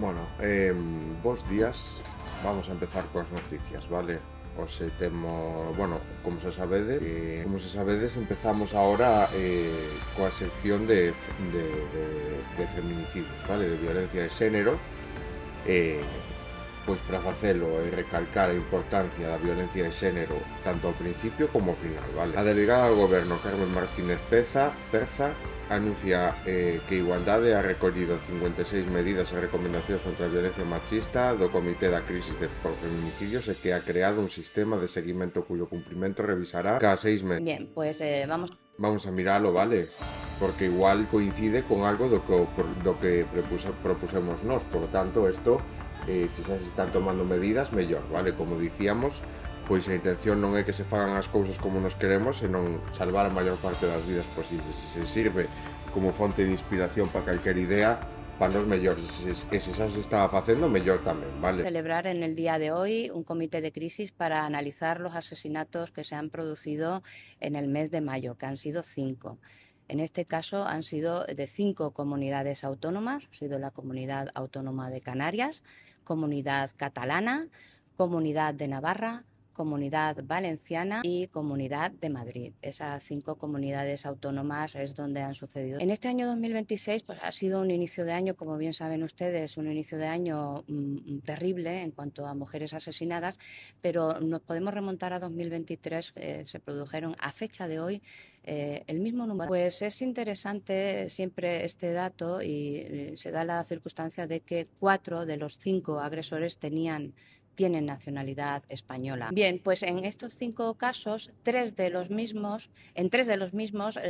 Bueno, bos días. Vamos a empezar coas noticias, vale? Hoxe temos, bueno, como se sabedes, empezamos agora coa sección de feminicidios, vale? De violencia de xénero. eh, Pois para facelo e recalcar a importancia da violencia de xénero tanto ao principio como ao final, vale? A delegada do Goberno Carmen Martínez Perza anuncia que Igualdade ha recollido 56 medidas e recomendacións contra a violencia machista do Comité da Crisis por Feminicidios e que ha creado un sistema de seguimento cuyo cumprimento revisará cada 6 meses. Bien, pues Vamos a miralo, vale? Porque igual coincide con algo do que propusemos nós, por lo tanto, isto se xa se están tomando medidas, mellor, vale? Como dicíamos, pois a intención non é que se fagan as cousas como nos queremos, senón salvar a maior parte das vidas posibles. Se sirve como fonte de inspiración para calquer idea, para nos mellor, e se xa se estaba facendo, mellor tamén, vale? celebrar en el día de hoy un comité de crisis para analizar los asesinatos que se han producido en el mes de mayo, que han sido 5. En este caso han sido de 5 comunidades autónomas, ha sido la Comunidad Autónoma de Canarias, Comunidad Catalana, Comunidad de Navarra, Comunidad Valenciana y Comunidad de Madrid. Esas 5 comunidades autónomas es donde han sucedido. En este año 2026 pues, ha sido un inicio de año, como bien saben ustedes, un inicio de año terrible en cuanto a mujeres asesinadas, pero nos podemos remontar a 2023, se produjeron a fecha de hoy el mismo número. Pues es interesante siempre este dato y se da la circunstancia de que 4 de los 5 agresores tienen nacionalidad española. Bien, pues en estos 5 casos, en 3 de los mismos,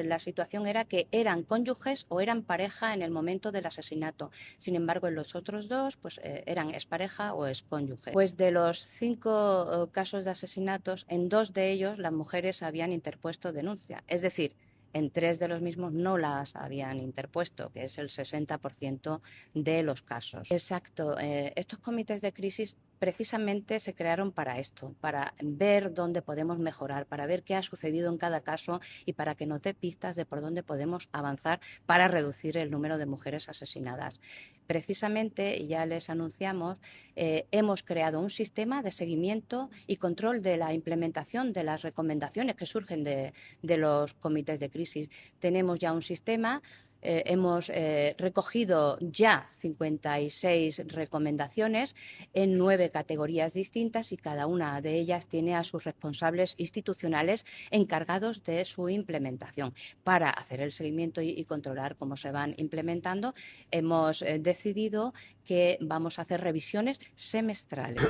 la situación era que eran cónyuges o eran pareja en el momento del asesinato. Sin embargo, en los otros 2, pues eran expareja o excónyuge. Pues de los 5 casos de asesinatos, en 2 de ellos las mujeres habían interpuesto denuncia. Es decir, en 3 de los mismos no las habían interpuesto, que es el 60% de los casos. Exacto. Estos comités de crisis precisamente se crearon para esto, para ver dónde podemos mejorar, para ver qué ha sucedido en cada caso y para que nos dé pistas de por dónde podemos avanzar para reducir el número de mujeres asesinadas. Precisamente, ya les anunciamos, hemos creado un sistema de seguimiento y control de la implementación de las recomendaciones que surgen de los comités de crisis. Tenemos ya un sistema. Hemos recogido ya 56 recomendaciones en 9 categorías distintas y cada una de ellas tiene a sus responsables institucionales encargados de su implementación. Para hacer el seguimiento y controlar cómo se van implementando, hemos decidido que vamos a hacer revisiones semestrales.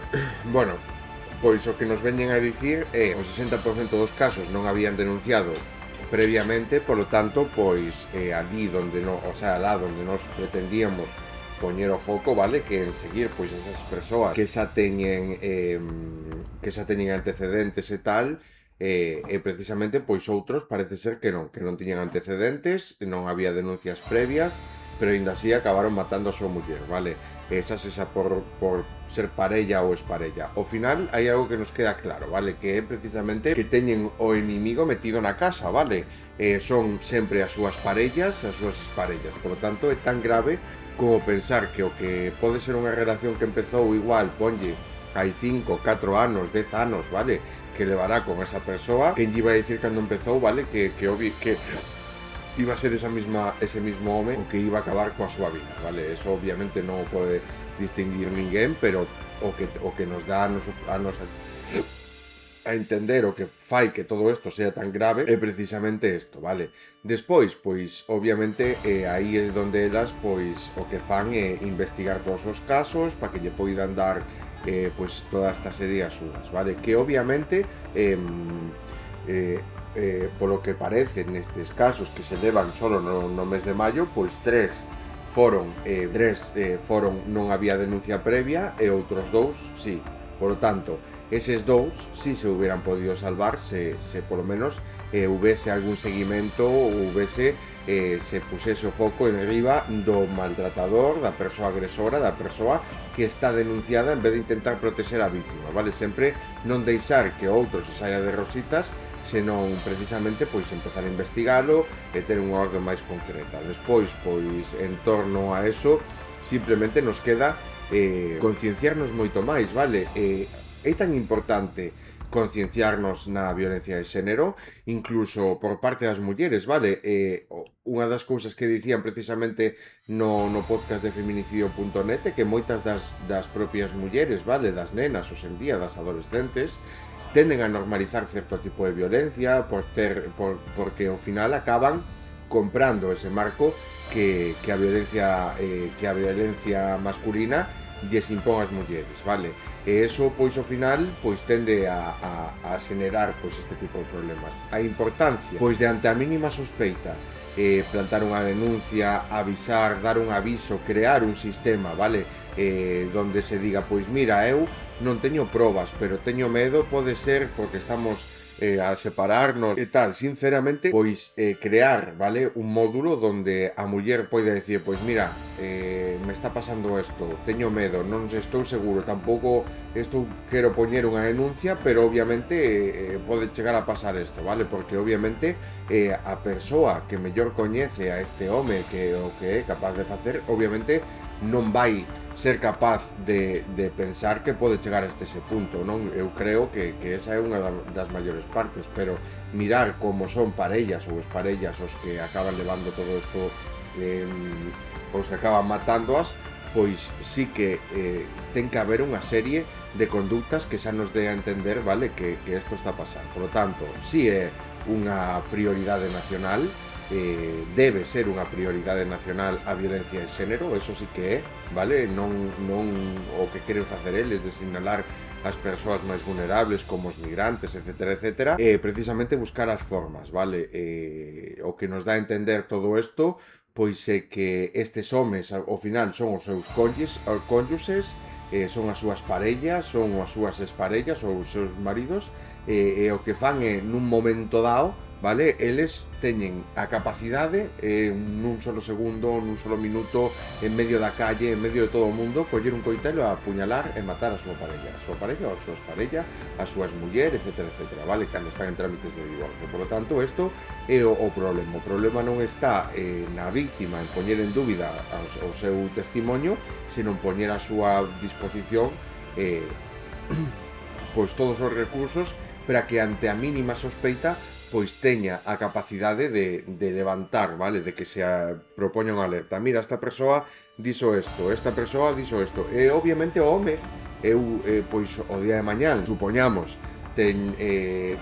Bueno, pois o que nos veñen a dicir é o 60% dos casos non habían denunciado previamente, polo tanto, pois ali donde lá donde nos pretendíamos poñer o foco, vale, que en seguir pois esas persoas que xa teñen antecedentes e tal, e precisamente pois outros parece ser que non tiñan antecedentes, non había denuncias previas, pero ainda así acabaron matando a súa muller, vale? Esa por ser parella ou esparella. Ao final hai algo que nos queda claro, vale? Que é precisamente que teñen o inimigo metido na casa, vale? Son sempre as súas parellas, as súas esparellas. Por lo tanto, é tan grave como pensar que o que pode ser unha relación que empezou igual, ponlle, hai 5, 4 anos, 10 anos, vale? Que levará con esa persoa, quen lle iba a dicir cando empezou, vale? Que iba a ser ese mismo home o que iba a acabar coa súa vida, vale? Eso obviamente non o pode distinguir ninguén, pero o que nos dá a entender o que fai que todo isto sea tan grave é precisamente isto, vale? Despois, pois, obviamente, aí é onde elas, pois, o que fan é investigar todos os casos para que lle poidan dar, pois, toda esta serie de axudas, vale? Que obviamente, polo que parece nestes casos que se levan solo no mes de maio, pois 3 foron non había denuncia previa e outros 2 sí. Por lo tanto, eses 2 si se hubieran podido salvar se polo menos houvese algún seguimento ou houvese se pusese o foco en riba do maltratador, da persoa agresora, da persoa que está denunciada en vez de intentar protexer a víctima, vale? Sempre non deixar que outro se saia de rositas senón precisamente pois empezar a investigalo e ter unha orde máis concreta. Despois, pois en torno a eso, simplemente nos queda concienciarnos moito máis, vale? É tan importante concienciarnos na violencia de xénero, incluso por parte das mulleres, vale? Unha das cousas que dicían precisamente no podcast de feminicidio.net é que moitas das propias mulleres, vale? Das nenas, hoxe en día, das adolescentes, tenden a normalizar certo tipo de violencia porque ao final acaban comprando ese marco que a violencia masculina lles impón ás mulleres, vale? E eso, pois, ao final, pois, tende a xenerar, pois, este tipo de problemas. A importancia, pois, de ante a mínima sospeita, plantar unha denuncia, avisar, dar un aviso, crear un sistema, vale? Donde se diga, pois, mira, eu non teño probas, pero teño medo, pode ser, porque estamos a separarnos e tal, sinceramente, pois crear, vale, un módulo donde a muller poida decir, pois mira, me está pasando isto, teño medo, non estou seguro, tampouco quero poñer unha denuncia, pero obviamente pode chegar a pasar isto, vale, porque obviamente a persoa que mellor coñece a este home que o que é capaz de facer, obviamente non vai ser capaz de pensar que pode chegar a ese punto, non? Eu creo que esa é unha das maiores partes, pero mirar como son parellas ou parellas os que acaban levando todo isto, os que acaban matándoas, pois sí que ten que haber unha serie de conductas que xa nos dé a entender, vale, que isto está a pasar. Por lo tanto, sí é unha prioridade nacional, debe ser unha prioridade nacional a violencia de xénero, eso sí que é, vale? Non o que queren facer eles de sinalar as persoas máis vulnerables como os migrantes, etcétera, etcétera, precisamente buscar as formas, vale? O que nos dá a entender todo isto, pois é que estes homes ao final son os seus cónyuxes, son as súas parellas, son as súas exparellas ou os seus maridos, e o que fan é nun momento dado, vale? Eles teñen a capacidade nun solo segundo, nun solo minuto, en medio da calle, en medio de todo o mundo, coller un coitelo a apuñalar e matar a súa parella ou a súa parella, as súas mulleres, etcétera, etcétera, vale? Cando están en trámites de divorcio. Por lo tanto, isto é o problema. O problema non está na víctima en poñer en dúbida o seu testimonio, senón poñer a súa disposición pois todos os recursos para que ante a mínima sospeita pois teña a capacidade de levantar, vale? De que se propoña unha alerta. Mira, esta persoa dixo isto, esta persoa dixo isto. E obviamente o home, pois o día de mañán, supoñamos,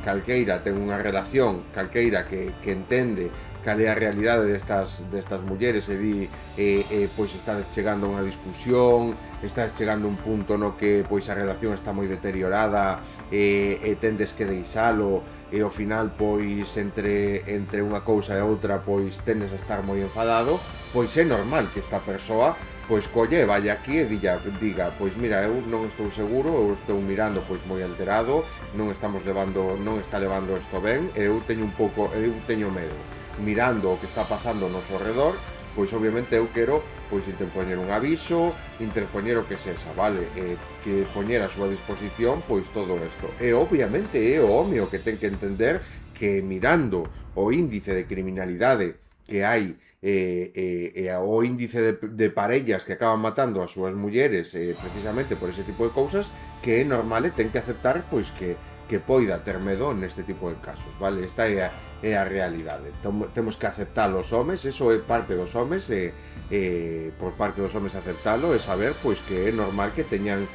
calqueira ten unha relación, calqueira que entende cal é a realidade destas mulleres e di, pois estades chegando a unha discusión, estades chegando a un punto no que pois a relación está moi deteriorada e tendes que deixalo, e ao final pois entre unha cousa e outra pois tendes a estar moi enfadado, pois é normal que esta persoa pois colle e vaya aquí e diga, pois mira, eu non estou seguro, eu estou mirando pois moi alterado, non está levando isto ben, e eu teño medo. Mirando o que está pasando ao noso redor, pois obviamente eu quero pois interpoñer un aviso, interpoñer o que sexa, vale? Que poñer a súa disposición pois todo isto. E obviamente é o home o que ten que entender que mirando o índice de criminalidade que hai o índice de parellas que acaban matando as súas mulleres precisamente por ese tipo de cousas, que é normal e ten que aceptar pois que poida ter medo neste tipo de casos, vale? Esta é a realidade. Temos que aceptalo os homes, eso é parte dos homes, por parte dos homes aceptalo e saber pois que é normal que teñan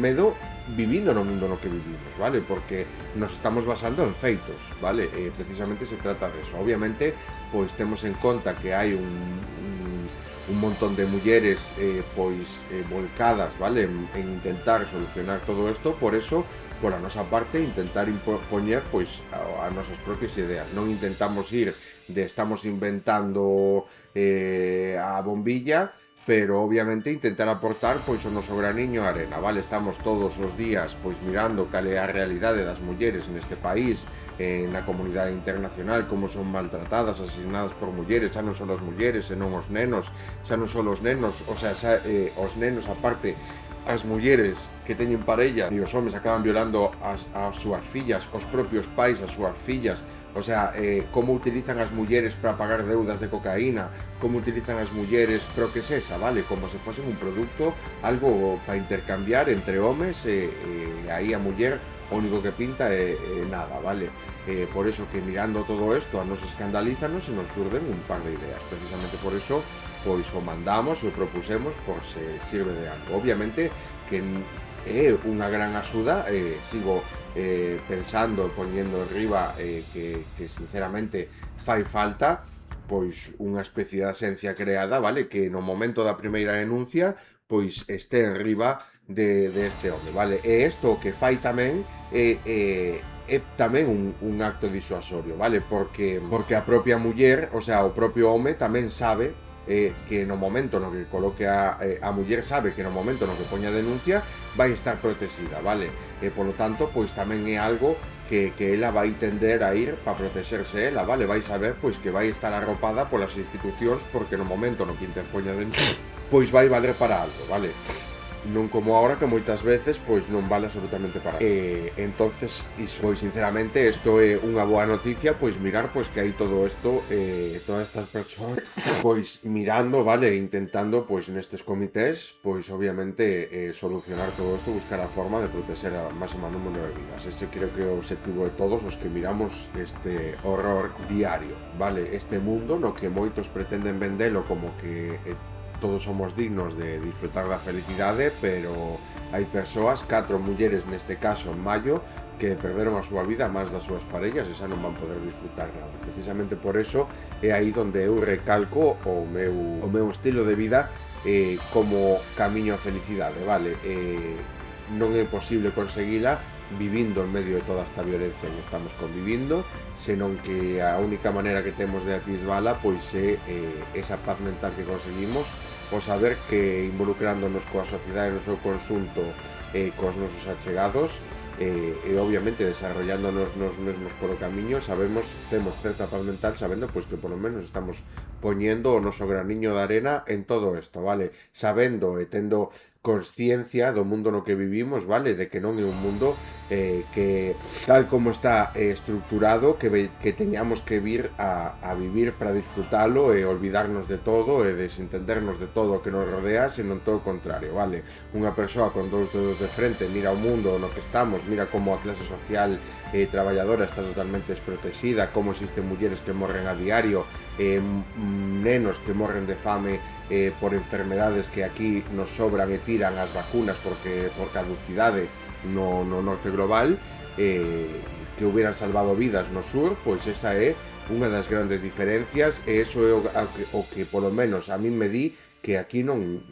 medo vivindo no mundo no que vivimos, vale? Porque nos estamos basando en feitos, vale? Precisamente se trata de eso. Obviamente, pois temos en conta que hai un montón de mulleres volcadas, vale? En intentar solucionar todo isto, por eso por a nosa parte intentar poñer pois as nosas propias ideas. Non intentamos ir estamos inventando a bombilla, pero obviamente intentar aportar pois o noso graniño de arena, vale? Estamos todos os días pois mirando cal é a realidade das mulleres neste país, na comunidade internacional, como son maltratadas, asesinadas por mulleres, xa non son as mulleres, senón os nenos, xa non son os nenos, o sea, os nenos aparte as mulleres que teñen parella e os homes acaban violando as súas fillas, os propios pais, as súas fillas. O sea, como utilizan as mulleres para pagar deudas de cocaína, como utilizan as mulleres pro que sexa, vale? Como se fosen un produto, algo para intercambiar entre homes, aí a muller o único que pinta é nada, vale? Por eso que mirando todo isto a nos escandalízanos e nos surden un par de ideas. Precisamente por eso, pois o mandamos e o propusemos por se sirve de algo. Obviamente que é unha gran axuda, sigo pensando, poñendo arriba que sinceramente fai falta pois unha especie de axencia creada, vale, que no momento da primeira denuncia pois este enriba de este home, vale, e isto que fai tamén é tamén un acto disuasorio, vale, porque a propia muller, o sea, o propio home tamén sabe que no momento no que coloque a muller sabe que no momento no que poña denuncia vai estar protexida, vale? E polo tanto, pois tamén é algo que ela vai tender a ir para protexerse ela, vale? Vai saber pois que vai estar arropada polas institucións porque no momento no que interpoña denuncia pois vai valer para algo, vale? Non como ahora que moitas veces pois non vale absolutamente para nada. Entonces, iso, pois sinceramente isto é unha boa noticia, pois mirar pois que hai todo isto, todas estas persoas pois mirando, vale, intentando pois nestes comités, pois obviamente solucionar todo isto, buscar a forma de protexer a máxima número de vidas. Ese creo que é o objetivo de todos os que miramos este horror diario, vale? Este mundo no que moitos pretenden vendelo como que todos somos dignos de disfrutar da felicidade, pero hai persoas, 4 mulleres neste caso en maio, que perderon a súa vida a máis das súas parellas e xa non van poder disfrutar nada. Precisamente por eso é aí onde eu recalco o meu estilo de vida como camiño á felicidade, vale? Non é posible conseguila vivindo en medio de toda esta violencia que estamos convivindo, senón que a única maneira que temos de atisbala pois é esa paz mental que conseguimos o saber que involucrándonos coa sociedade no seu conxunto cos nosos achegados e obviamente desarrollándonos nos mesmos polo camiño temos certa paz mental sabendo pois que polo menos estamos poñendo o noso graniño de arena en todo isto, vale? Sabendo e tendo consciencia do mundo no que vivimos, vale? De que non é un mundo que tal como está estructurado que teñamos que vir a vivir para disfrutalo e olvidarnos de todo e desentendernos de todo o que nos rodea, senón todo o contrario, vale? Unha persoa con dous dedos de frente mira o mundo no que estamos, mira como a clase social traballadora está totalmente desprotexida, como existen mulleres que morren a diario, nenos que morren de fame por enfermedades que aquí nos sobran e tiran as vacunas por caducidade no norte global, que hubieran salvado vidas no sur, pois esa é unha das grandes diferencias e eso é o que polo menos a min me di que aquí non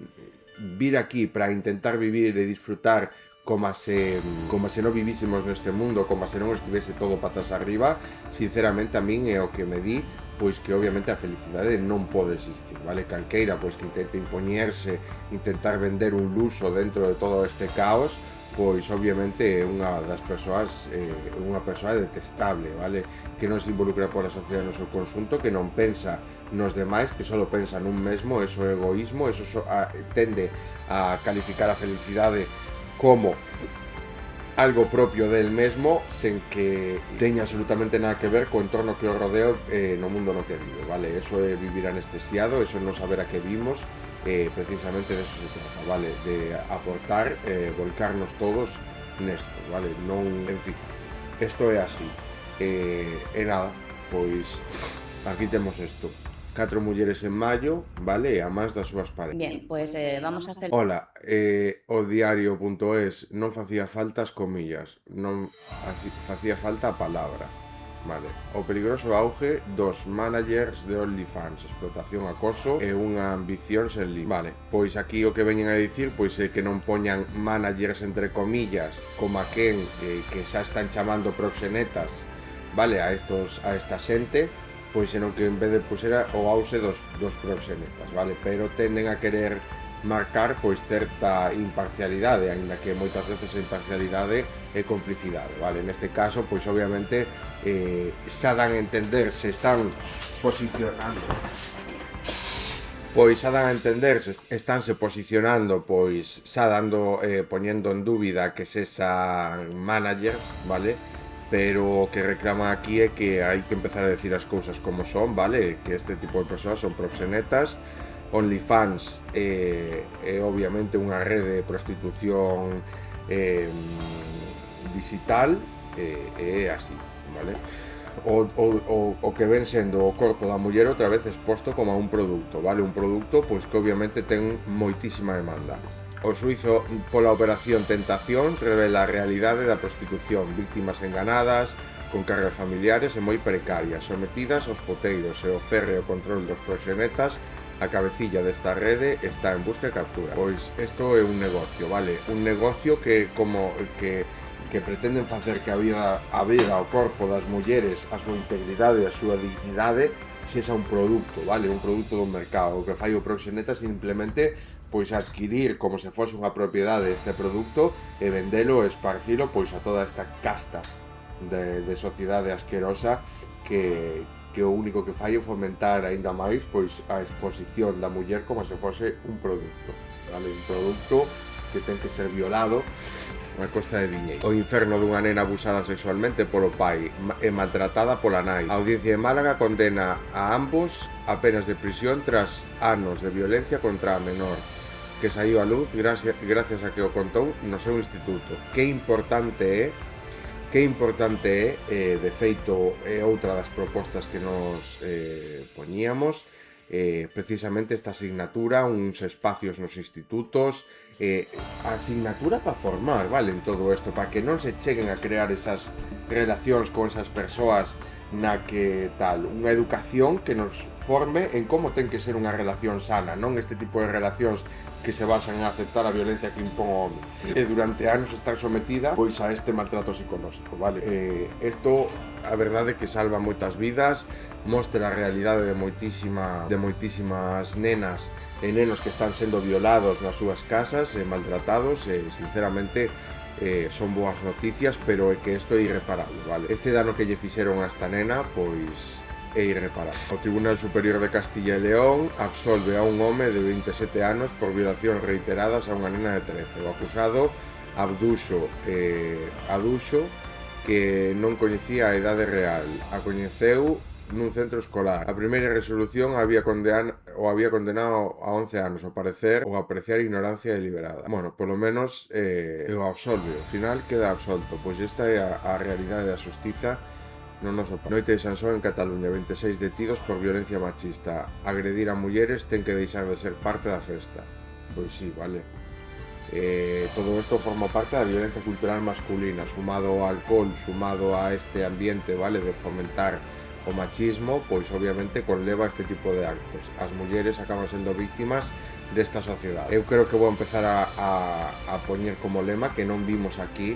vir aquí para intentar vivir e disfrutar como se non vivísemos neste mundo, como se non estivese todo patas arriba, sinceramente a min é o que me di pois que obviamente a felicidade non pode existir, vale? Calqueira pois que intente impoñerse, intentar vender un luxo dentro de todo este caos, pois obviamente é unha das persoas, unha persoa detestable, vale? Que non se involucra pola sociedade no seu conxunto, que non pensa nos demais, que só pensa nun mesmo, eso é egoísmo, eso tende a calificar a felicidade como algo propio del mesmo sen que teña absolutamente nada que ver co entorno que o rodeo no mundo no que vive, vale? Eso é vivir anestesiado, eso é non saber a que vimos, precisamente de eso se trata, vale? De aportar, volcarnos todos nesto, vale? Non, en fin, isto é así. E nada, pois aquí temos isto. 4 mulleres en maio, vale, a máis das súas parejas. Bien, pues vamos a hacer... Hola, o diario.es non facía falta as comillas, non facía falta a palabra, vale. O peligroso auge dos managers de OnlyFans, explotación, acoso e unha ambición sen límite. Vale, pois aquí o que veñen a dicir pois é que non poñan managers entre comillas como a quen que xa están chamando proxenetas, vale, a esta xente, pois senón que en vez de pusera o auxe dos proxenetas, vale? Pero tenden a querer marcar pois certa imparcialidade, aínda que moitas veces a imparcialidade é complicidade, vale? Neste caso, pois obviamente xa dan a entender, se están posicionando pois xa dan a entender, estánse posicionando, pois xa dando, poñendo en dúbida que sexan managers, vale? Pero o que reclaman aquí é que hai que empezar a decir as cousas como son, vale? Que este tipo de persoas son proxenetas. OnlyFans é obviamente unha rede de prostitución digital, é así, vale? O que ven sendo o corpo da muller outra vez exposto como a un produto, vale? Un produto pois que obviamente ten moitísima demanda. O suizo pola operación Tentación revela a realidade da prostitución, víctimas enganadas, con cargas familiares e moi precarias, sometidas aos poteiros e o férreo control dos proxenetas. A cabecilla desta rede está en busca e captura. Pois isto é un negocio, vale? Un negocio que pretenden facer que a vida, o corpo das mulleres, a súa integridade, a súa dignidade, sexa un produto, vale? Un produto do mercado. O que fai o proxeneta simplemente pois adquirir como se fose unha propiedade este produto e vendelo e esparcilo pois a toda esta casta de sociedade asquerosa que o único que fai é fomentar aínda máis pois a exposición da muller como se fose un produto, vale? Un produto que ten que ser violado a costa de diñeiro. O inferno dunha nena abusada sexualmente polo pai e maltratada pola nai. A Audiencia de Málaga condena a ambos a penas de prisión tras anos de violencia contra a menor, que saiu a luz gracias a que o contou no seu instituto. Que importante é, de feito, é outra das propostas que nos poñíamos, precisamente esta asignatura, uns espacios nos institutos, asignatura para formar, vale, en todo isto, para que non se cheguen a crear esas relacións con esas persoas na que tal, unha educación que nos forme en como ten que ser unha relación sana, non este tipo de relacións que se basan en aceptar a violencia que impón o home e durante anos estar sometida pois a este maltrato psicolóxico, vale? Isto, a verdade é que salva moitas vidas, mostra a realidade de moitísimas nenas e nenos que están sendo violados nas súas casas e maltratados e sinceramente son boas noticias, pero é que isto é irreparable, vale? Este dano que lle fixeron a esta nena, pois é irreparable. O Tribunal Superior de Castilla e León absolve a un home de 27 anos por violacións reiteradas a unha nena de 13. O acusado Abduxo que non coñecía a idade real, a coñeceu nun centro escolar. A primeira resolución había condenado a 11 anos, ao parecer, ou apreciar ignorancia deliberada. Bueno, polo menos o absolve, ao final queda absolto, pois esta é a realidade da xustiza no noso país. Noite de Sansón en Cataluña, 26 detidos por violencia machista. Agredir a mulleres ten que deixar de ser parte da festa. Pois sí, vale. Todo isto forma parte da violencia cultural masculina, sumado ao alcohol, sumado a este ambiente, vale, de fomentar o machismo, pois obviamente conleva este tipo de actos. As mulleres acaban sendo víctimas desta sociedade. Eu creo que vou empezar a poñer como lema que non vimos aquí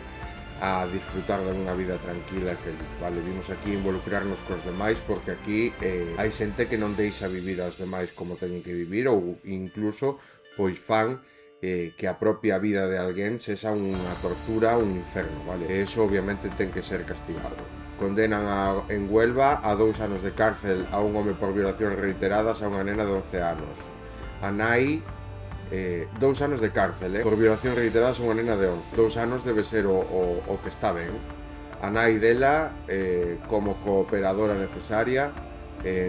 a disfrutar de unha vida tranquila e feliz, vale? Vimos aquí involucrarnos cos demais porque aquí hai xente que non deixa vivir aos demais como teñen que vivir ou incluso pois fan que a propia vida de alguén sexa unha tortura, un inferno, vale? E iso obviamente ten que ser castigado. Condenan en Huelva a 2 anos de cárcel a un home por violacións reiteradas a unha nena de 11 anos. A nai 2 anos de cárcel, por violacións reiteradas a unha nena de 11. 2 anos debe ser o que está ben. A nai dela, como cooperadora necesaria,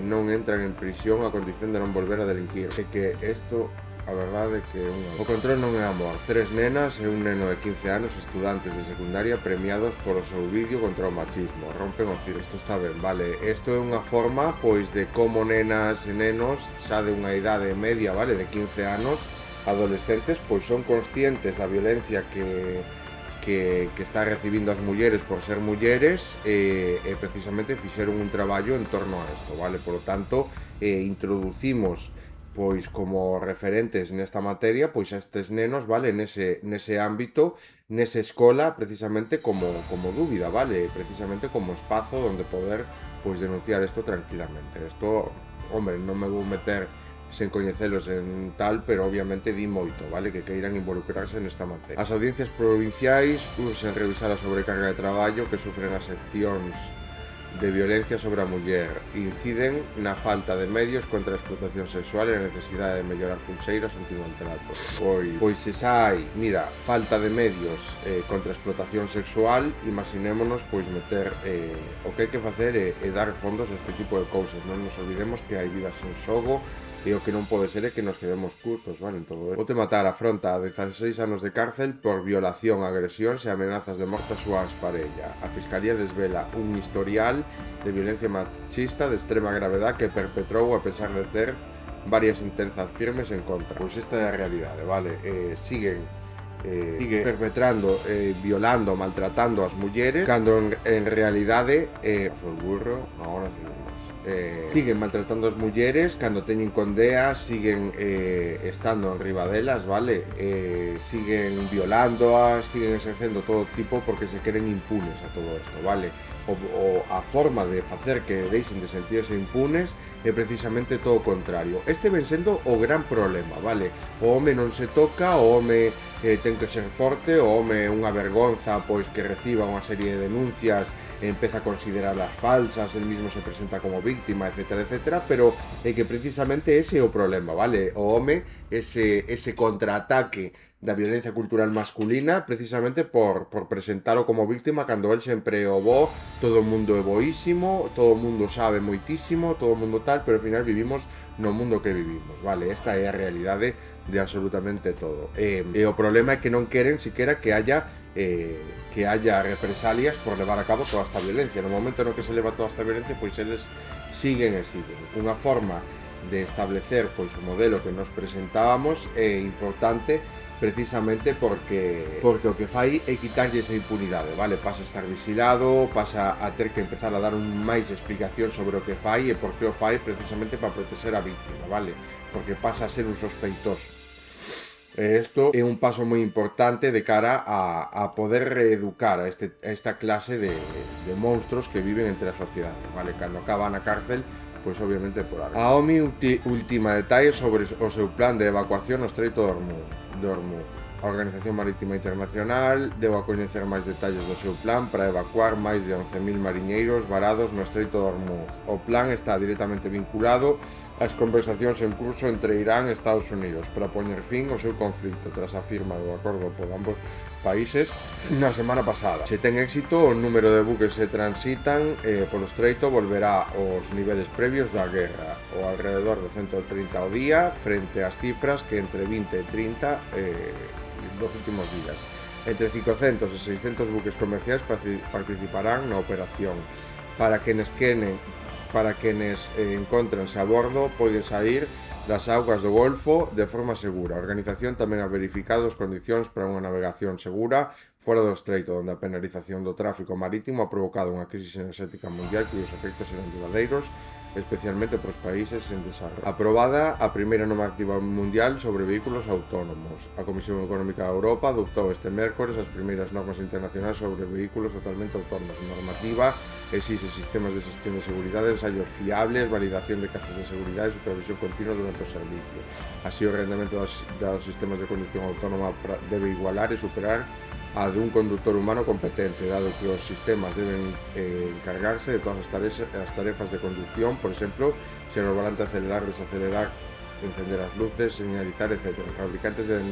non entran en prisión a condición de non volver a delinquir. É que isto, a verdade é que o control non é amor. 3 nenas e un neno de 15 anos, estudantes de secundaria, premiados polo seu vídeo contra o machismo. Rompen o ciro. Isto está ben, vale? Isto é unha forma, pois, de como nenas e nenos, xa de unha idade media, vale, de 15 anos, adolescentes, pois son conscientes da violencia que está recibindo as mulleres por ser mulleres e precisamente fixeron un traballo en torno a isto, vale? Por lo tanto, introducimos pois como referentes nesta materia pois a estes nenos, vale? Nese ámbito, nesa escola, precisamente como dúbida, vale? Precisamente como espazo onde poder pois denunciar isto tranquilamente. Isto, hombre, non me vou meter sen coñecelos en tal, pero obviamente di moito, vale? Que queiran involucrarse nesta materia. As audiencias provinciais urxen revisar a sobrecarga de traballo que sufren as seccións de violencia sobre a muller, inciden na falta de medios contra a explotación sexual e a necesidade de mellorar pulseiras antimaltrato. Pois se xa hai, mira, falta de medios contra a explotación sexual, imaginémonos pois meter o que hai que facer é dar fondos a este tipo de cousas. Non nos olvidemos que hai vidas en xogo e o que non pode ser é que nos quedemos curtos, vale, en todo. O Matar afronta 16 anos de cárcel por violación, agresións e amenazas de morte a súa exparella. A Fiscalía desvela un historial de violencia machista de extrema gravedad que perpetrou a pesar de ter varias sentencias firmes en contra. Pois esta é a realidade, vale? Sigue perpetrando, violando, maltratando as mulleres, cando en realidade o burro, agora seguimos. Siguen maltratando as mulleres cando teñen condeas, siguen estando en riba delas, vale? Siguen violándoas, siguen exercendo todo tipo porque se queren impunes a todo isto, vale? O a forma de facer que deixen de sentirse impunes é precisamente todo o contrario. Este ven sendo o gran problema, vale? O home non se toca, o home ten que ser forte, o home é unha vergonza pois que reciba unha serie de denuncias, empeza a considerarlas falsas, el mismo se presenta como víctima, etcétera, etcétera, pero é que precisamente ese é o problema, vale? O home, ese contraataque da violencia cultural masculina precisamente por presentalo como víctima cando el sempre o bo, todo o mundo é boísimo, todo o mundo sabe moitísimo, todo o mundo tal, pero ao final vivimos no mundo que vivimos, vale? Esta é a realidade de absolutamente todo. E o problema é que non queren siquiera que haya represalias por levar a cabo toda esta violencia. No momento no que se leva toda esta violencia, pois eles siguen e siguen. Unha forma de establecer pois o modelo que nos presentábamos é importante precisamente porque o que fai é quitarlle esa impunidade, vale? Pasa a estar vigilado, pasa a ter que empezar a dar máis explicación sobre o que fai e por que o fai precisamente para proteger a víctima, vale? Porque pasa a ser un sospeitoso. Isto é un paso moi importante de cara a poder reeducar a esta clase de monstruos que viven entre a sociedade, vale? Cando acaban na cárcel, pois obviamente por algo. A OMI última detalles sobre o seu plan de evacuación no Estreito de Hormuz. A Organización Marítima Internacional deu a coñecer máis detalles do seu plan para evacuar máis de 11.000 mariñeiros varados no Estreito de Hormuz. O plan está directamente vinculado ás conversacións en curso entre Irán e Estados Unidos para poñer fin ao seu conflito tras a firma do acordo por ambos países na semana pasada. Se ten éxito, o número de buques que transitan polo estreito volverá aos niveles previos da guerra, ou alrededor de 130 ao día, frente ás cifras que entre 20 e 30 dos últimos días. Entre 500 e 600 buques comerciais participarán na operación. Para quenes encontranse a bordo poden sair das augas do Golfo de forma segura. A organización tamén ha verificado as condicións para unha navegación segura fora do estreito, onde a penalización do tráfico marítimo ha provocado unha crisis enerxética mundial cuyos efectos serán duradeiros, especialmente para os países en desarrollo. Aprobada a primeira normativa mundial sobre vehículos autónomos. A Comisión Económica de Europa adoptou este mércores as primeiras normas internacionais sobre vehículos totalmente autónomos. A normativa exixe sistemas de xestión de seguridade, ensayos fiables, validación de casos de seguridade e supervisión continua durante o servicio. Así, o rendemento dos sistemas de conducción autónoma debe igualar e superar a dun conductor humano competente, dado que os sistemas deben encargarse de todas as tarefas de conducción, por exemplo, se no volante acelerar, desacelerar, encender as luces, señalizar, etc. Os fabricantes deben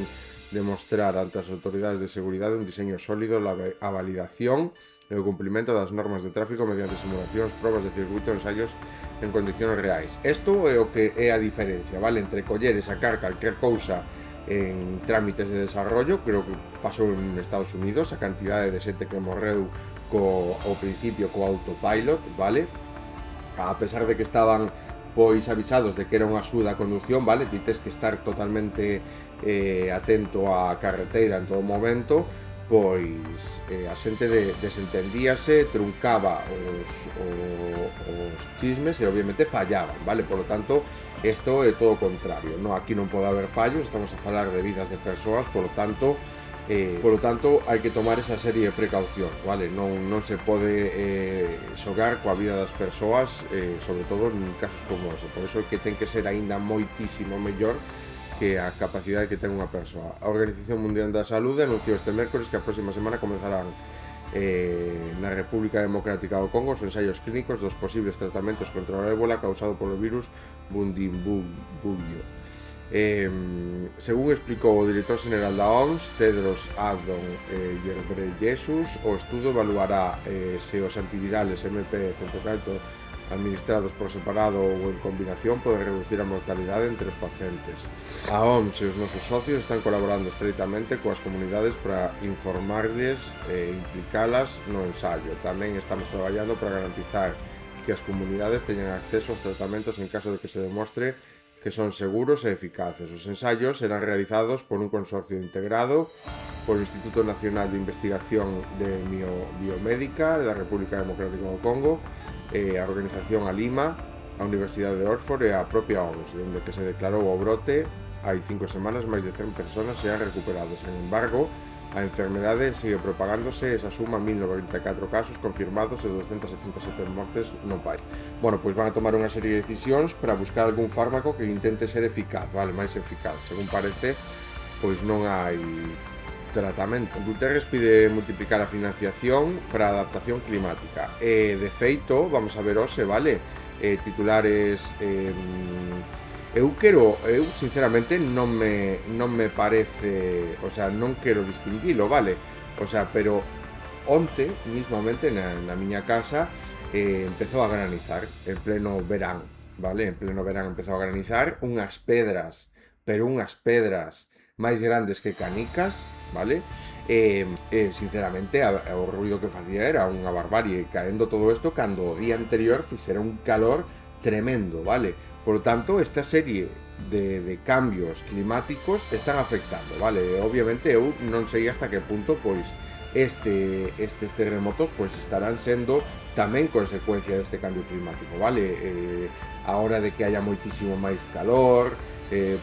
demostrar ante as autoridades de seguridade un diseño sólido, a validación e o cumprimento das normas de tráfico mediante simulacións, probas de circuito e ensaios en condicións reais. Isto é o que é a diferencia, vale? Entre coller e sacar calquer cousa en trámites de desarrollo. Creo que pasou en Estados Unidos a cantidade de xente que morreu ao principio co autopilot, vale? A pesar de que estaban pois avisados de que era unha axuda a conducción, vale? Ti tes que estar totalmente atento á carreteira en todo momento, pois a xente desentendíase, truncaba os chismes e obviamente fallaban, vale? Por lo tanto, isto é todo o contrario, no? Aquí non pode haber fallos, estamos a falar de vidas de persoas, por lo tanto hai que tomar esa serie de precaucións, vale? Non se pode xogar coa vida das persoas, sobre todo en casos como ese. Por iso é que ten que ser aínda moitísimo mellor que a capacidade que ten unha persoa. A Organización Mundial da Saúde anunciou este mércores que a próxima semana comenzarán na República Democrática do Congo os ensaios clínicos dos posibles tratamentos contra o ébola causado polo virus Bundibugyo. Según explicou o director xeneral da OMS, Tedros Adhanom Ghebreyesus, o estudo evaluará se os antivirales MP-104 administrados por separado ou en combinación poden reducir a mortalidade entre os pacientes. A OMS e os nosos socios están colaborando estreitamente coas comunidades para informarles e implicalas no ensayo. Tamén estamos traballando para garantizar que as comunidades teñan acceso aos tratamentos en caso de que se demostre que son seguros e eficaces. Os ensaios serán realizados por un consorcio integrado por o Instituto Nacional de Investigación de Biomédica da República Democrática do Congo, a organización Alima, a Universidade de Oxford e a propia OMS, onde que se declarou o brote hai 5 semanas máis de 100 persoas se han recuperado. Sin embargo, a enfermedade sigue propagándose e se suma 1094 casos confirmados e 277 mortes no país. Bueno, pois van a tomar unha serie de decisións para buscar algún fármaco que intente ser eficaz, vale, máis eficaz. Según parece, pois non hai tratamento. Guterres pide multiplicar a financiación para a adaptación climática. De feito, vamos a ver hoxe, vale, titulares... Eu sinceramente non me parece, o sea, non quero distinguilo, vale? O sea, pero onte, mismamente, na miña casa, empezou a granizar, en pleno verán, vale? En pleno verán empezou a granizar unhas pedras, pero unhas pedras máis grandes que canicas, vale? Sinceramente, o ruido que facía era unha barbarie, caendo todo isto cando o día anterior fixera un calor tremendo, vale? Por lo tanto, esta serie de cambios climáticos están afectando, vale? Obviamente eu non sei hasta que punto pois estes terremotos pois estarán sendo tamén consecuencia deste cambio climático, vale? A hora de que haya moitísimo máis calor,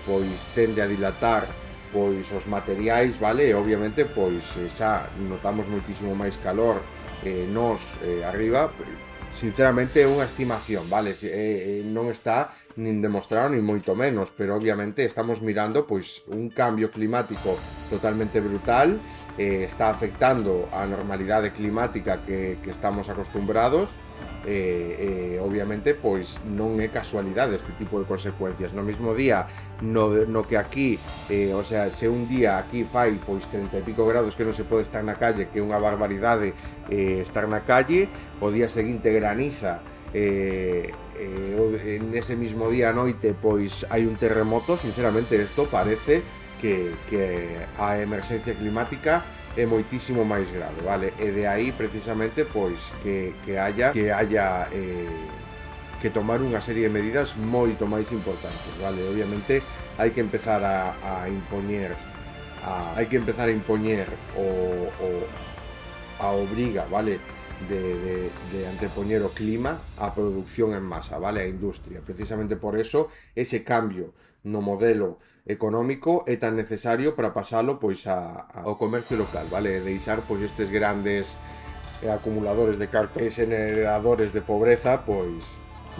pois tende a dilatar pois os materiais, vale? E obviamente pois xa notamos moitísimo máis calor nos arriba. Sinceramente é unha estimación, vale? Non está nin demostrado nin moito menos, pero obviamente estamos mirando pois un cambio climático totalmente brutal, está afectando a normalidade climática que estamos acostumbrados, obviamente pois non é casualidade este tipo de consecuencias. No mesmo día no que aquí, o sea, se un día aquí fai pois 30 e pico grados que non se pode estar na calle, que é unha barbaridade estar na calle, o día seguinte graniza, en ese mismo día a noite pois hai un terremoto. Sinceramente isto parece que a emerxencia climática é moitísimo máis grave, vale? E de aí precisamente pois que haya que tomar unha serie de medidas moito máis importantes, vale? Obviamente hai que empezar a impoñer a obriga, vale? De antepoñer o clima á produción en masa, vale? A industria. Precisamente por eso ese cambio no modelo económico é tan necesario para pasalo pois ao comercio local, vale? Deixar pois estes grandes acumuladores de cartón e generadores de pobreza pois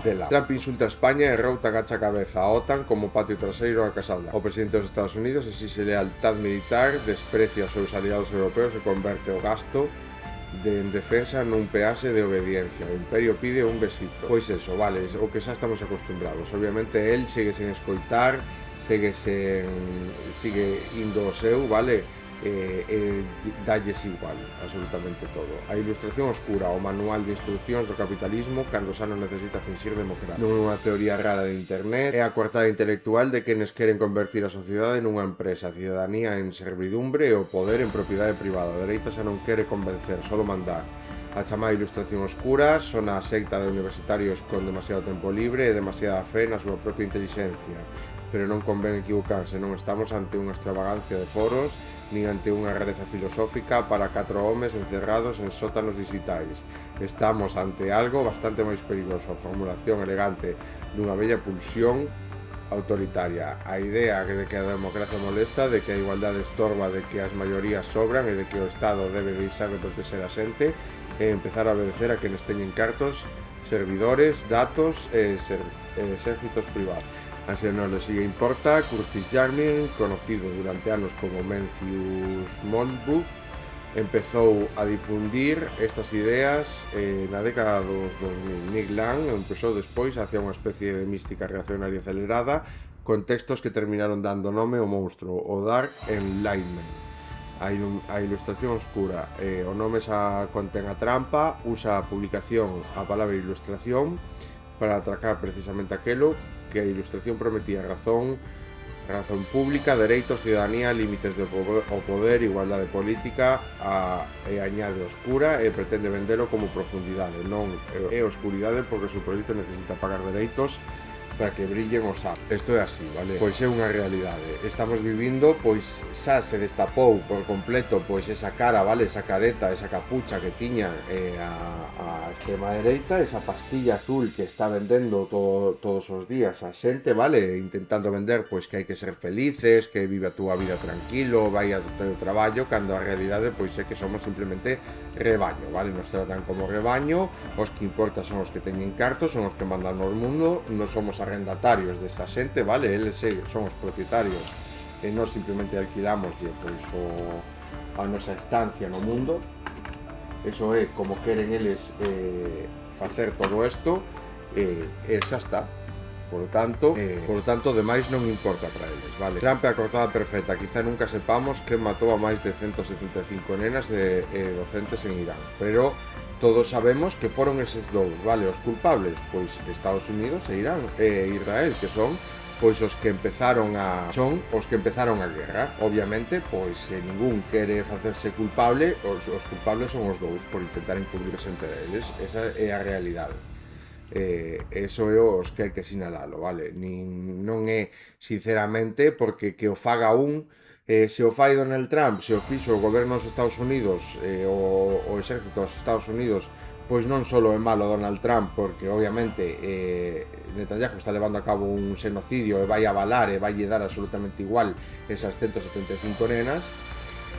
de lado. Trump insulta a España e Routa agacha a cabeza a OTAN como patio traseiro a Casa Blanca. O presidente dos Estados Unidos exixe lealtad militar, desprecia os seus aliados europeos e converte o gasto en defensa nun peaxe de obediencia. O imperio pide un besito. Pois eso, vale, o que xa estamos acostumbrados. Obviamente el segue sen escoitar, sigue indo o seu, vale? Dalles igual, absolutamente todo. A ilustración oscura, o manual de instruccións do capitalismo cando xa non necesita finxir democracia. Non é unha teoría rara de internet, é a coartada intelectual de quenes queren convertir a sociedade nunha empresa, a cidadanía en servidumbre e o poder en propiedade privada. A dereita xa non quere convencer, solo mandar. A chamada ilustración oscura son a secta de universitarios con demasiado tempo libre e demasiada fe na súa propia inteligencia. Pero non convén equivocarse, non estamos ante unha extravagancia de foros nin ante unha rareza filosófica para 4 homes encerrados en sótanos digitais. Estamos ante algo bastante máis perigoso, a formulación elegante dunha bella pulsión autoritaria. A idea de que a democracia molesta, de que a igualdade estorba, de que as maiorías sobran e de que o Estado debe deixar de protexer a xente e empezar a obedecer a quenes teñen cartos, servidores, datos e exércitos privados. Así non le sigue importa, Curtis Yarvin, conocido durante anos como Mencius Moldbug, empezou a difundir estas ideas na década dos 2000. Nick Land empezou despois hacia unha especie de mística reaccionaria acelerada con textos que terminaron dando nome ao monstruo, o Dark Enlightenment. A ilustración oscura, o nome xa contén a trampa, usa a publicación a palabra ilustración para atracar precisamente aquelo que a ilustración prometía: razón pública, dereitos, ciudadanía, límites do poder, igualdade política, e añade oscura e pretende vendelo como profundidade. Non é oscuridade porque o seu proxecto necesita pagar dereitos para que brillen os sapos. Isto é así, vale? Pois é unha realidade. Estamos vivindo, pois xa se destapou por completo pois esa cara, vale? Esa careta, esa capucha que tiña a extrema dereita, esa pastilla azul que está vendendo todos os días a xente, vale? Intentando vender pois que hai que ser felices, que vive a túa vida tranquilo, vai ao teu traballo, cando a realidade pois é que somos simplemente rebaño, vale? Nos tratan como rebaño, os que importa son os que teñen cartos, son os que mandan no mundo, non somos arrendatarios desta xente, vale? Eles son os propietarios e nós simplemente alquilamos pois a nosa estancia no mundo. Eso é como queren eles facer todo isto e xa está. Por tanto, demais non importa para eles, vale? Trump é a cortada perfecta. Quizá nunca sepamos que matou a máis de 175 nenas e docentes en Irán, pero todos sabemos que foron eses dous, vale? Os culpables, pois Estados Unidos e Irán e Israel, que son pois os que empezaron a guerra. Obviamente, pois se ningún quere facerse culpable, os culpables son os dous por intentar encubrirse entre eles. Esa é a realidade. Eso é os que hai que sinalalo, vale? Non é, sinceramente, porque que o faga un, se o fai Donald Trump, se o fixo o goberno dos Estados Unidos, o exército dos Estados Unidos, pois non só é malo Donald Trump, porque obviamente Netanyahu está levando a cabo un xenocidio e vai avalar e vai dar absolutamente igual esas 175 nenas,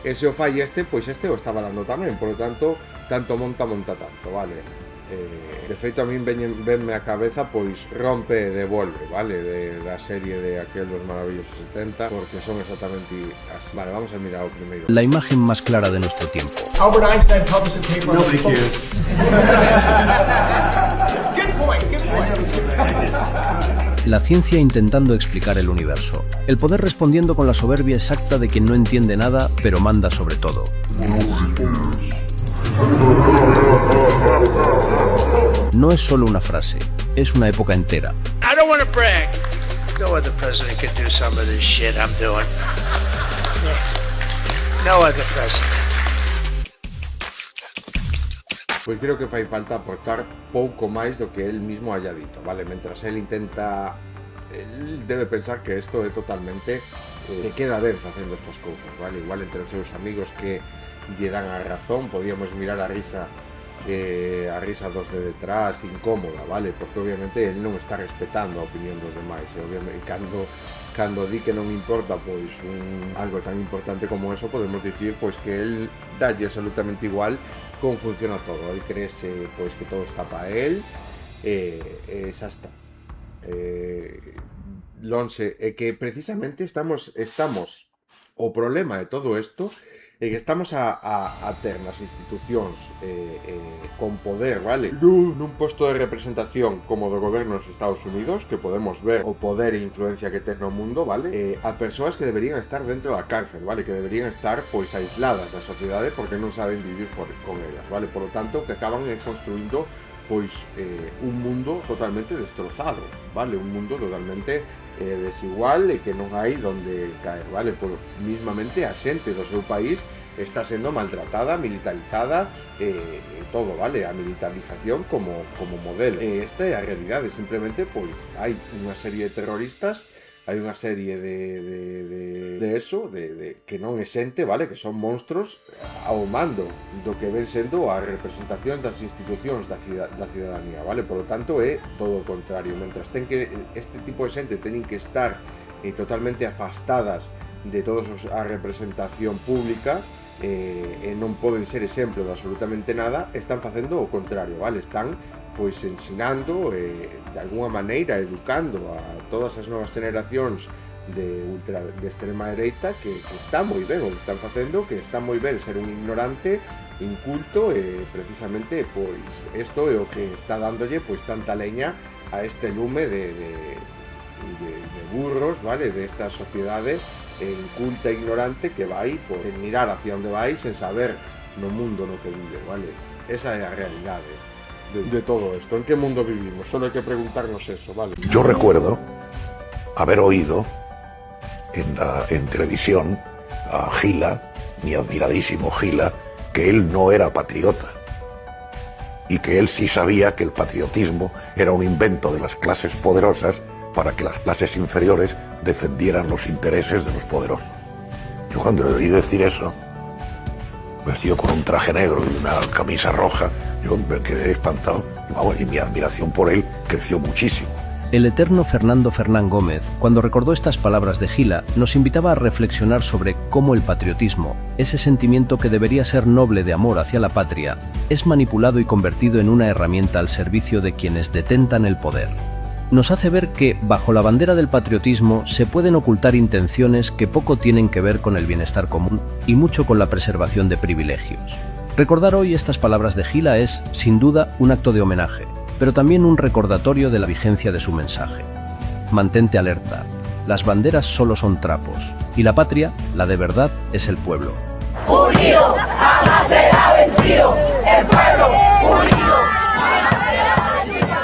e se o fai pois o está avalando tamén, por lo tanto, tanto monta tanto, vale? De feito, a min venme a cabeza pois Rompe e Devolve, vale? Da serie de aqueles maravillosos 70, porque son exactamente así. Vale, vamos a mirar o primeiro. La imagen más clara de nuestro tiempo. Albert Einstein published a paper. Nobody cares. Good point. La ciencia intentando explicar el universo. El poder respondiendo con la soberbia exacta de quien no entiende nada, pero manda sobre todo. No es solo una frase, es una época entera. I don't want to brag. No other president could do some of this shit I'm doing. No other president. Pois creo que fai falta aportar pouco máis do que el mismo haya dito, vale? Mentras el debe pensar que isto é totalmente que queda ben facendo estas cousas, vale? Igual entre os seus amigos que lle dan a razón, podíamos mirar a risa dos de detrás incómoda, vale? Porque obviamente el non está respetando a opinión dos demais, e obviamente cando di que non importa pois algo tan importante como eso, podemos dicir pois que el dalle absolutamente igual como funciona todo. El creese pois que todo está para él e xa está. Lonxe, é que precisamente estamos o problema de todo isto é que estamos a ter nas institucións con poder, vale? Nun posto de representación como do goberno dos Estados Unidos, que podemos ver o poder e influencia que ten no mundo, vale? A persoas que deberían estar dentro da cárcel, vale? Que deberían estar, pois, aisladas da sociedade porque non saben vivir con elas, vale? Por lo tanto, que acaban construindo pois un mundo totalmente destrozado, vale? Un mundo totalmente desigual e que non hai donde caer, vale? Por mismamente a xente do seu país está sendo maltratada, militarizada todo, vale? A militarización como modelo. Esta é a realidade, simplemente pois hai unha serie de terroristas, hai unha serie de que non é xente, vale? Que son monstros ao mando do que ven sendo a representación das institucións da ciudadanía, vale? Por lo tanto, é todo o contrario. Mentras este tipo de xente teñen que estar totalmente afastadas de toda a representación pública, e non poden ser exemplo de absolutamente nada, están facendo o contrario, vale? Están pois ensinando, de alguna maneira educando a todas as novas generacións de extrema dereita que está moi ben o que están facendo, que está moi ben ser un ignorante, inculto, e precisamente pois isto é o que está dándolle pois tanta leña a este lume de burros, vale, de esta sociedade inculta e ignorante que vai por mirar hacia onde vai sen saber no mundo no que vive, vale. Esa é a realidade de todo esto. ¿En qué mundo vivimos? Solo hay que preguntarnos eso, vale. Yo recuerdo haber oído en televisión a Gila, mi admiradísimo Gila, que él no era patriota y que él sí sabía que el patriotismo era un invento de las clases poderosas para que las clases inferiores defendieran los intereses de los poderosos. Yo cuando le oí decir eso, vestido con un traje negro y una camisa roja, yo me quedé espantado y mi admiración por él creció muchísimo. El eterno Fernando Fernán Gómez, cuando recordó estas palabras de Gila, nos invitaba a reflexionar sobre cómo el patriotismo, ese sentimiento que debería ser noble de amor hacia la patria, es manipulado y convertido en una herramienta al servicio de quienes detentan el poder. Nos hace ver que, bajo la bandera del patriotismo, se pueden ocultar intenciones que poco tienen que ver con el bienestar común y mucho con la preservación de privilegios. Recordar hoy estas palabras de Gila es, sin duda, un acto de homenaje, pero también un recordatorio de la vigencia de su mensaje. Mantente alerta. Las banderas solo son trapos, y la patria, la de verdad, es el pueblo. Unido, jamás será vencido. El pueblo, unido, jamás será vencido.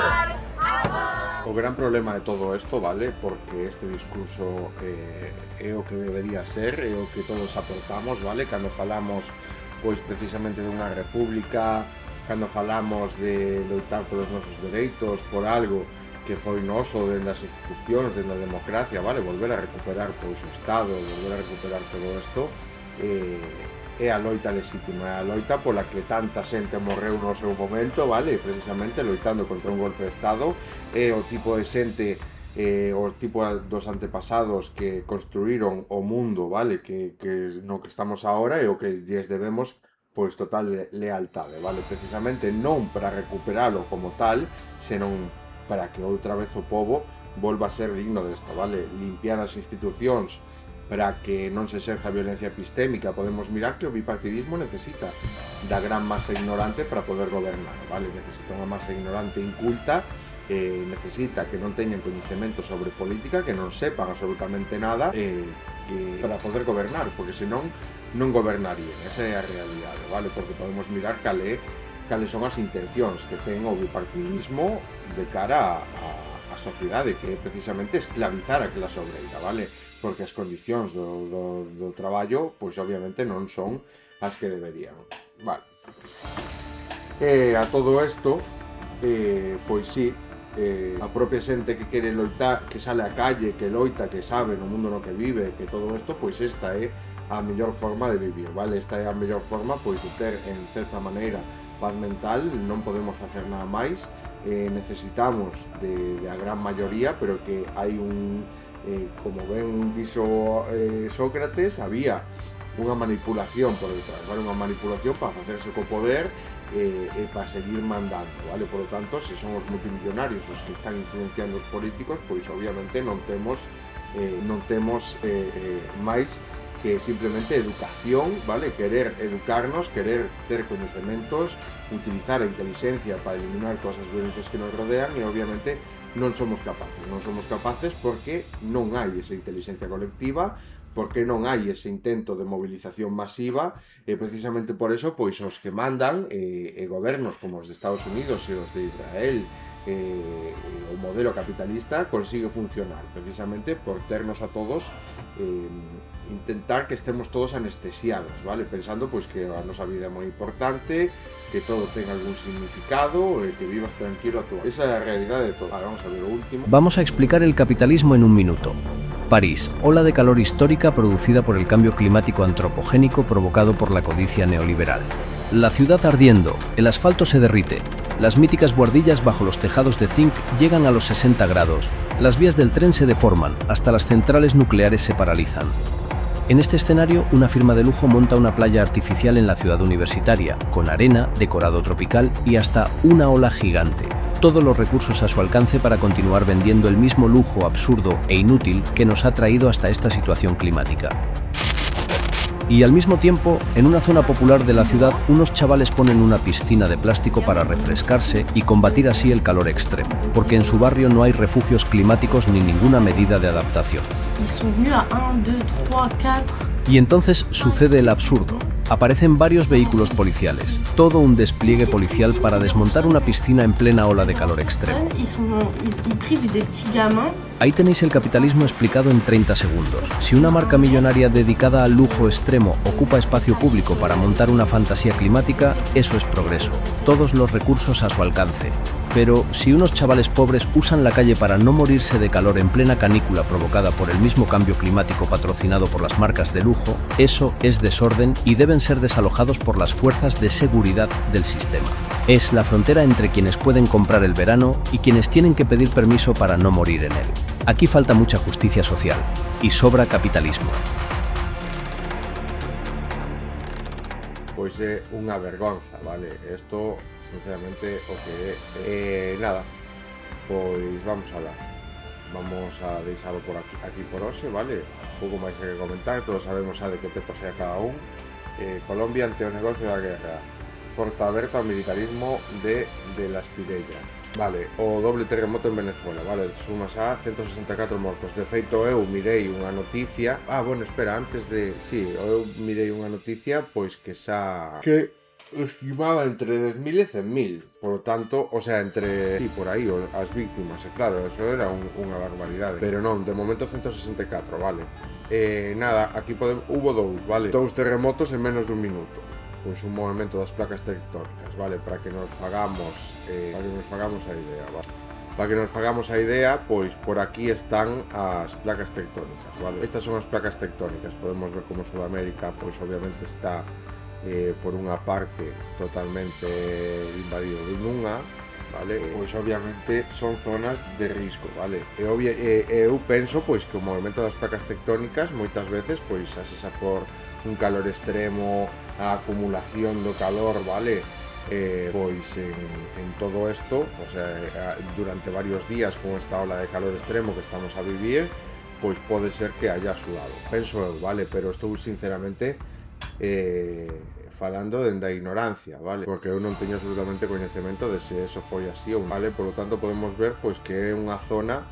O gran problema de todo esto, vale, porque este discurso é o que debería ser, é o que todos aportamos, vale, cando falamos pois precisamente de unha república, cando falamos de loitar polos nosos dereitos, por algo que foi noso dende as institucións, dende a democracia, vale, volver a recuperar pois o Estado, volver a recuperar todo isto, é a loita legítima, é a loita pola que tanta xente morreu no seu momento, vale, precisamente loitando contra un golpe de Estado, é o tipo de xente, o tipo dos antepasados que construíron o mundo, vale, que no que estamos agora e o que lles debemos pois total lealtade, vale, precisamente non para recuperalo como tal, senón para que outra vez o pobo volva a ser digno desto, vale, limpiar as institucións para que non se exerza violencia epistémica. Podemos mirar que o bipartidismo necesita da gran masa ignorante para poder gobernar, vale, necesita unha masa ignorante inculta, necesita que non teñan coñecemento sobre política, que non sepan absolutamente nada para poder gobernar, porque senón non gobernarían, esa é a realidade, vale, porque podemos mirar cales son as intencións que ten o bipartidismo de cara á sociedade, que é precisamente esclavizar a clase obreira, vale, porque as condicións do traballo, pois obviamente non son as que deberían, vale. A todo isto, pois sí, a propia xente que quere loitar, que sale á calle, que loita, que sabe no mundo no que vive, que todo isto, pois esta é a mellor forma de vivir, vale? Esta é a mellor forma, pois, de ter, en certa maneira, paz mental. Non podemos facer nada máis, necesitamos de a gran maioría, pero que hai un, como ben dixo Sócrates, había unha manipulación por detrás, vale? Unha manipulación para facerse co poder e para seguir mandando, vale? Por lo tanto, se son os multimillonarios os que están influenciando os políticos, pois obviamente non temos máis que simplemente educación, vale? Querer educarnos, querer ter coñecementos, utilizar a inteligencia para eliminar todas as violencias que nos rodean e obviamente non somos capaces porque non hai esa inteligencia colectiva, porque non hai ese intento de movilización masiva e precisamente por eso pois os que mandan gobernos como os de Estados Unidos e os de Israel, o modelo capitalista consigue funcionar precisamente por ternos a todos, intentar que estemos todos anestesiados, vale? Pensando pois que a nosa vida é moi importante, que todo ten algún significado, que vivas tranquilo a toda. Esa é a realidade de todo. Ahora vamos a ver o último. Vamos a explicar el capitalismo en un minuto. París, ola de calor histórica producida por el cambio climático antropogénico provocado por la codicia neoliberal. La ciudad ardiendo, el asfalto se derrite, las míticas buhardillas bajo los tejados de zinc llegan a los 60 grados, las vías del tren se deforman, hasta las centrales nucleares se paralizan. En este escenario, una firma de lujo monta una playa artificial en la ciudad universitaria, con arena, decorado tropical y hasta una ola gigante. todos los recursos a su alcance para continuar vendiendo el mismo lujo absurdo e inútil que nos ha traído hasta esta situación climática. Y al mismo tiempo, en una zona popular de la ciudad, unos chavales ponen una piscina de plástico para refrescarse y combatir así el calor extremo, porque en su barrio no hay refugios climáticos ni ninguna medida de adaptación. Y entonces sucede el absurdo. Aparecen varios vehículos policiales, todo un despliegue policial para desmontar una piscina en plena ola de calor extremo. Ahí tenéis el capitalismo explicado en 30 segundos. Si una marca millonaria dedicada al lujo extremo ocupa espacio público para montar una fantasía climática, eso es progreso. Todos los recursos a su alcance. Pero si unos chavales pobres usan la calle para no morirse de calor en plena canícula provocada por el mismo cambio climático patrocinado por las marcas de lujo, eso es desorden y deben ser desalojados por las fuerzas de seguridad del sistema. Es la frontera entre quienes pueden comprar el verano y quienes tienen que pedir permiso para no morir en él. Aquí falta mucha justicia social y sobra capitalismo. Pois é unha vergonza, vale? Isto, sinceramente, o que é. Nada, pois vamos a dar. Vamos a deixalo por aquí por hoxe, vale? Un pouco máis que comentar, todos sabemos de que peto sea cada un. Colombia ante o negocio da guerra. Porta aberta ao militarismo de las Pirellas. Vale, o doble terremoto en Venezuela, vale, sumas a 164 mortos. De feito, eu mirei unha noticia. Bueno, espera, antes de... Sí, eu mirei unha noticia, pois que xa... Que estimaba entre 10.000 e 100.000. Por lo tanto, o sea, entre... Sí, por aí, as víctimas, claro, eso era unha barbaridade. Pero non, de momento 164, vale. Nada, aquí hubo dous, vale. Dous terremotos en menos dun minuto. Pois un movimento das placas tectónicas, vale, para que nos fagamos a idea, vale. Para que nos fagamos a idea, pois por aquí están as placas tectónicas, vale. Estas son as placas tectónicas, podemos ver como Sudamérica, pois obviamente está por unha parte totalmente invadido dunha, vale, pois obviamente son zonas de risco, vale. Eu penso pois que o movimento das placas tectónicas moitas veces pois asesa por un calor extremo, a acumulación do calor, vale, pois en todo isto, o sea, durante varios días con esta ola de calor extremo que estamos a vivir, pois pode ser que haya sudado, penso eu, vale, pero estou sinceramente falando dende a ignorancia, vale, porque eu non teño absolutamente coñecemento de se eso foi así ou non, vale, por lo tanto podemos ver pois que é unha zona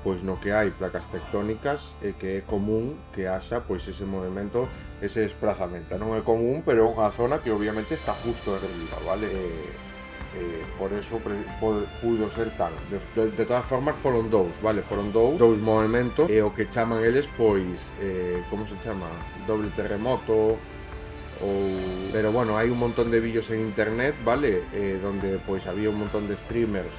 pois no que hai placas tectónicas e que é común que haxa pois ese movimento, ese desplazamento. Non é común, pero é unha zona que obviamente está justo arriba, vale? Por eso pudo ser tan. De todas formas foron dous, vale? Foron dous movimentos e o que chaman eles pois, como se chama? Doble terremoto pero bueno, hai un montón de vídeos en internet, vale? Donde pois había un montón de streamers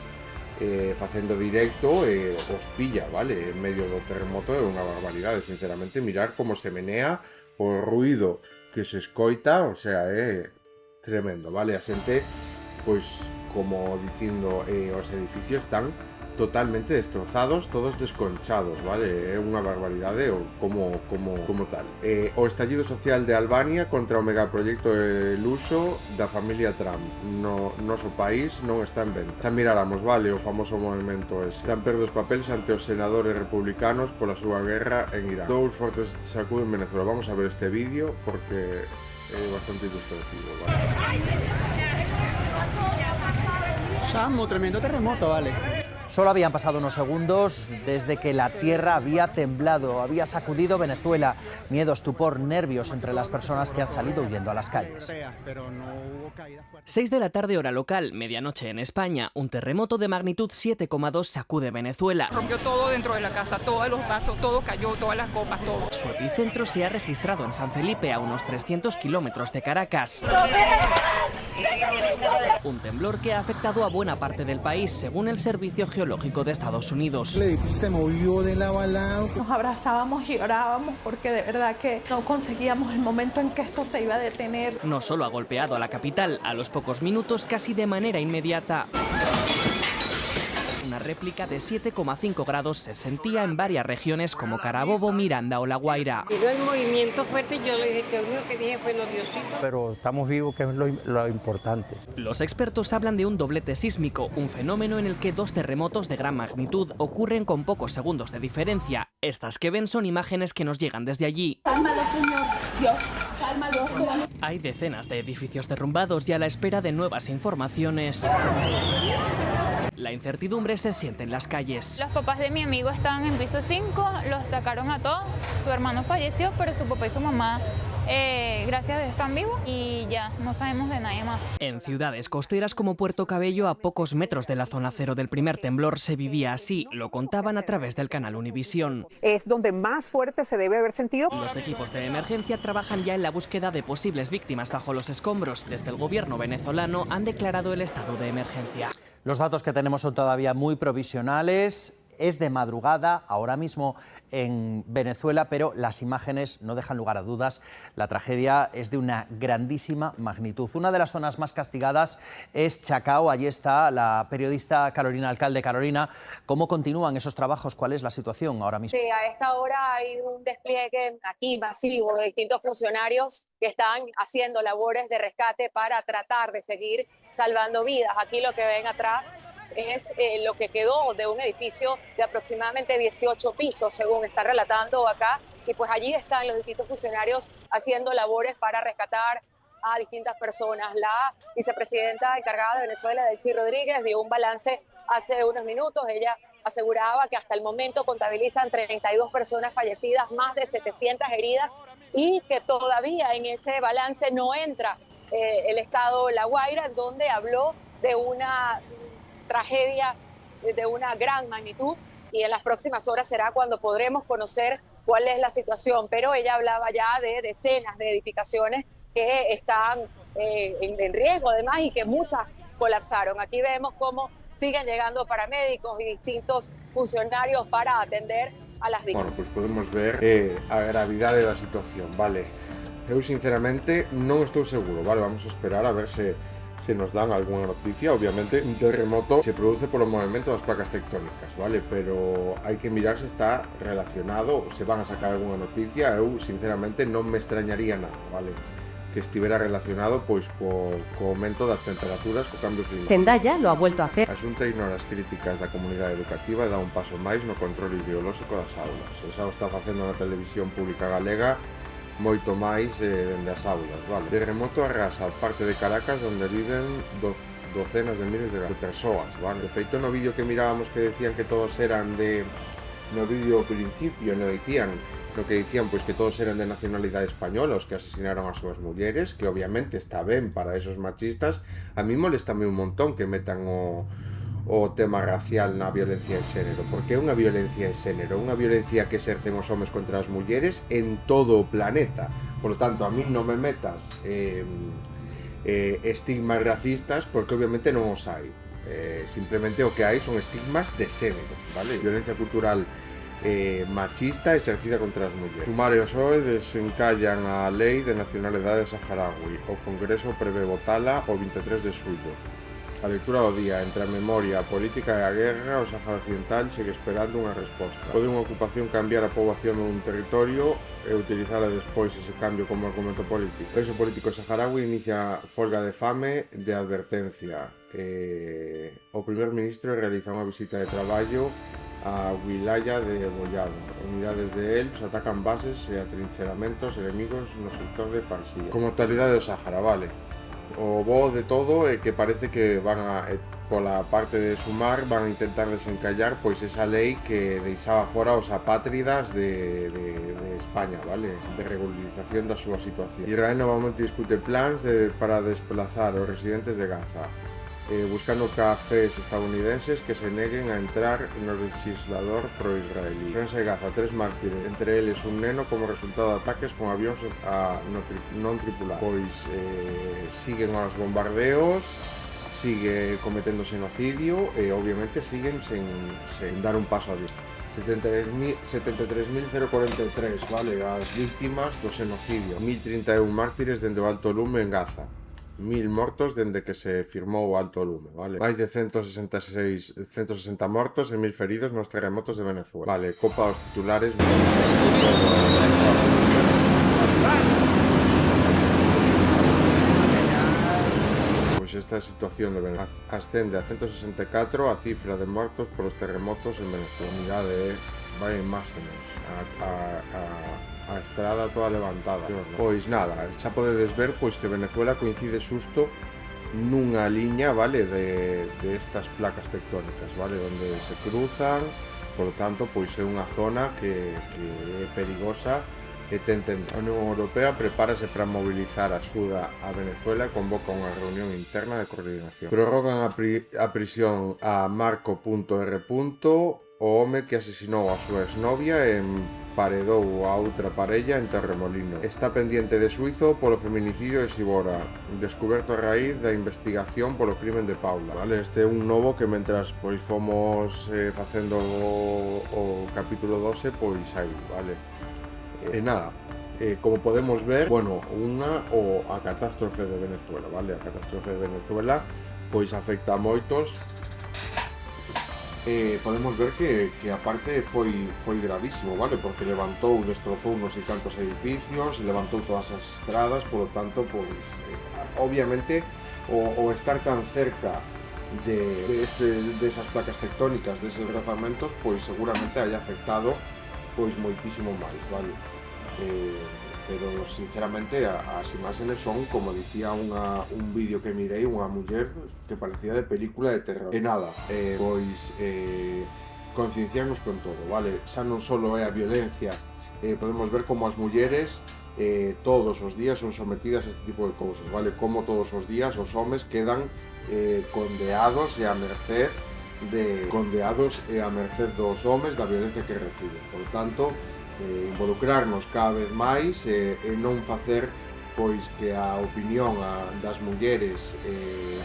facendo directo os pilla, vale? En medio do terremoto é unha barbaridade, sinceramente, mirar como se menea o ruido que se escoita, o sea, é tremendo, vale? A xente, pois, como dicindo, os edificios están totalmente destrozados, todos desconchados, vale? É unha barbaridade como tal. O estallido social de Albania contra o megaproxecto de luxo da familia Trump. No noso país non está en venta. Xa miráramos, vale, o famoso movimento ese. Trump perde os papeles ante os senadores republicanos pola súa guerra en Irán. Dous fortes sacuden en Venezuela. Vamos a ver este vídeo porque é bastante ilustrativo, vale? Samo, tremendo terremoto, vale. Solo habían pasado unos segundos desde que la tierra había temblado, había sacudido Venezuela. Miedo, estupor, nervios entre las personas que han salido huyendo a las calles. 6 de la tarde hora local, medianoche en España, un terremoto de magnitud 7,2 sacude Venezuela. Rompió todo dentro de la casa, todos los vasos, todo cayó, todas las copas, todo. Su epicentro se ha registrado en San Felipe, a unos 300 kilómetros de Caracas. Un temblor que ha afectado a buena parte del país, según el Servicio Geológico de Estados Unidos. Se movió de lado a lado. Nos abrazábamos y llorábamos porque de verdad que no conseguíamos el momento en que esto se iba a detener. No solo ha golpeado a la capital, a los pocos minutos, casi de manera inmediata. Una réplica de 7,5 grados se sentía en varias regiones como Carabobo, Miranda o La Guaira. Vino el movimiento fuerte, yo le dije que lo único que dije fue los diositos. Pero estamos vivos, que es lo importante. Los expertos hablan de un doblete sísmico, un fenómeno en el que 2 terremotos de gran magnitud ocurren con pocos segundos de diferencia. Estas que ven son imágenes que nos llegan desde allí. Cálmalo, Señor. Dios, cálmalo. Hay decenas de edificios derrumbados y a la espera de nuevas informaciones. La incertidumbre se siente en las calles. Los papás de mi amigo estaban en piso 5, los sacaron a todos. Su hermano falleció, pero su papá y su mamá, gracias a Dios, están vivos y ya no sabemos de nadie más. En ciudades costeras como Puerto Cabello, a pocos metros de la zona cero del primer temblor, se vivía así. Lo contaban a través del canal Univisión. Es donde más fuerte se debe haber sentido. Los equipos de emergencia trabajan ya en la búsqueda de posibles víctimas bajo los escombros. Desde el gobierno venezolano han declarado el estado de emergencia. Los datos que tenemos son todavía muy provisionales. Es de madrugada, ahora mismo en Venezuela, pero las imágenes no dejan lugar a dudas. La tragedia es de una grandísima magnitud. Una de las zonas más castigadas es Chacao. Allí está la periodista Carolina Alcalde. Carolina, ¿cómo continúan esos trabajos? ¿Cuál es la situación ahora mismo? Sí, a esta hora hay un despliegue aquí masivo de distintos funcionarios que están haciendo labores de rescate para tratar de seguir salvando vidas. Aquí lo que ven atrás es lo que quedó de un edificio de aproximadamente 18 pisos, según está relatando acá, y pues allí están los distintos funcionarios haciendo labores para rescatar a distintas personas. La vicepresidenta encargada de Venezuela, Delcy Rodríguez, dio un balance hace unos minutos. Ella aseguraba que hasta el momento contabilizan 32 personas fallecidas, más de 700 heridas, y que todavía en ese balance no entra el estado La Guaira, en donde habló de una tragedia de una gran magnitud, y en las próximas horas será cuando podremos conocer cuál es la situación. Pero ella hablaba ya de decenas de edificaciones que están en riesgo además y que muchas colapsaron. Aquí vemos cómo siguen llegando paramédicos y distintos funcionarios para atender a las víctimas. Bueno, pues podemos ver a gravidad de la situación, vale. Eu sinceramente non estou seguro, vale, vamos a esperar a ver se nos dan alguna noticia. Obviamente un terremoto se produce por el movimiento das placas tectónicas, vale, pero hai que mirar se está relacionado, se van a sacar alguna noticia. Eu sinceramente non me extrañaría nada, vale, que estivera relacionado pois co aumento das temperaturas, co cambio climático. Zendaya lo ha vuelto a hacer. A Xunta ignora as críticas da comunidade educativa e dá un paso máis no control ideolóxico das aulas. Esa o está facendo na televisión pública galega moito máis dende as aulas, vale. Terremoto arrasa parte de Caracas onde viven docenas de miles de persoas, vale. De feito, no vídeo que mirábamos que decían que todos eran de... No vídeo ao principio no que dicían pois que todos eran de nacionalidade española os que asesinaron as súas mulleres, que obviamente está ben para esos machistas. A mí molestame un montón que metan o tema racial na violencia de xénero, porque é unha violencia de xénero, unha violencia que exercen os homes contra as mulleres en todo o planeta. Por lo tanto, a mí non me metas estigmas racistas, porque obviamente non os hai. Simplemente o que hai son estigmas de xénero, vale? Violencia cultural machista exercida contra as mulleres. Sumar e o PSOE desencallan a lei de nacionalidade saharaui. O Congreso prevé votala o 23 de xullo. A lectura do día: entre a memoria, a política e a guerra, o Sahara Occidental segue esperando unha resposta. Pode unha ocupación cambiar a poboación dun territorio e utilizala despois ese cambio como argumento político? O preso político saharaui inicia folga de fame de advertencia. O primer ministro realiza unha visita de traballo a Wilaya de Bollado. Unidades de ELPS atacan bases e atrincheramentos enemigos no sector de Farsilla. Como totalidade do Sahara, vale. O bo de todo é que parece que van a, pola parte de Sumar, van a intentar desencallar pois esa lei que deixaba fora os apátridas de España, vale? De regularización da súa situación. Israel novamente discute plans para desplazar os residentes de Gaza, buscando cafés estadounidenses que se neguen a entrar no legislador pro-israelí. Prensa de Gaza, 3 mártires, entre eles un neno como resultado de ataques con avións non tripulados. Pois siguen os bombardeos, sigue cometendo xenocidio e obviamente siguen sen dar un paso adiante. 73.043, vale, as víctimas do xenocidio. 1031 mártires dende o Alto Lume en Gaza. 1000 mortos dende que se firmou o alto lume, vale? Máis de 160 mortos e 1000 feridos nos terremotos de Venezuela. Vale, copa aos titulares. Pois esta situación de Venezuela ascende a 164 a cifra de mortos polos terremotos en Venezuela. A unidade vai en máximos. A estrada toda levantada. Pois nada, xa podedes ver pois que Venezuela coincide xusto nunha liña, vale, de estas placas tectónicas, vale, donde se cruzan, por lo tanto, pois é unha zona que é perigosa e ten tendencia. A Unión Europea prepárase para mobilizar axuda a Venezuela e convoca unha reunión interna de coordinación. Prorrogan a prisión a Marco.R. o home que asesinou a súa exnovia e emparedou a outra parella en Torremolinos. Está pendiente de xuizo polo feminicidio de Sibora, descoberto a raíz da investigación polo crimen de Paula. Vale, este é un novo que mentras pois fomos facendo o capítulo 12, pois aí, vale. E nada, como podemos ver, bueno, a catástrofe de Venezuela, vale? A catástrofe de Venezuela pois afecta a moitos. Podemos ver que aparte foi gravísimo, vale? Porque levantou, destrozou unos e tantos edificios, levantou todas as estradas, polo tanto, pois, obviamente, o estar tan cerca desas placas tectónicas, deses rozamentos, pois seguramente haya afectado pois moitísimo máis, vale? Pero sinceramente as imaxes son, como dicía un vídeo que mirei, unha muller que parecía de película de terror. E nada, pois concienciarnos con todo, vale? Xa non só é a violencia, podemos ver como as mulleres todos os días son sometidas a este tipo de cousas, vale? Como todos os días os homes quedan condeados e a merced dos homes da violencia que reciben. Por tanto, involucrarnos cada vez máis e non facer pois que a opinión das mulleres e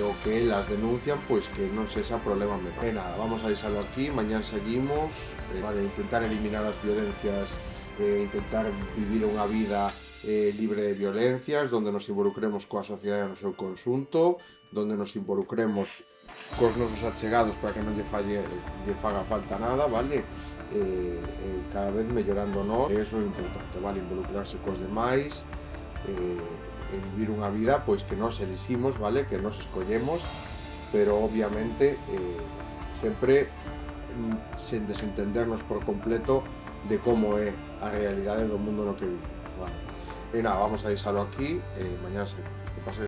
o que elas denuncian pois que non sexa problema menor. E nada, vamos a deixalo aquí, mañán seguimos, vale, intentar eliminar as violencias, intentar vivir unha vida libre de violencias, donde nos involucremos coa sociedade no seu conxunto, donde nos involucremos cos nosos achegados para que non lle faga falta nada, vale? Cada vez mellorando nós, e iso é importante, vale? Involucrarse cos demais, e vivir unha vida pois que nós eliximos, vale? Que nós escollemos, pero obviamente sempre sen desentendernos por completo de como é a realidade do mundo no que vivimos, vale? E nada, vamos a deixalo aquí, mañá se pase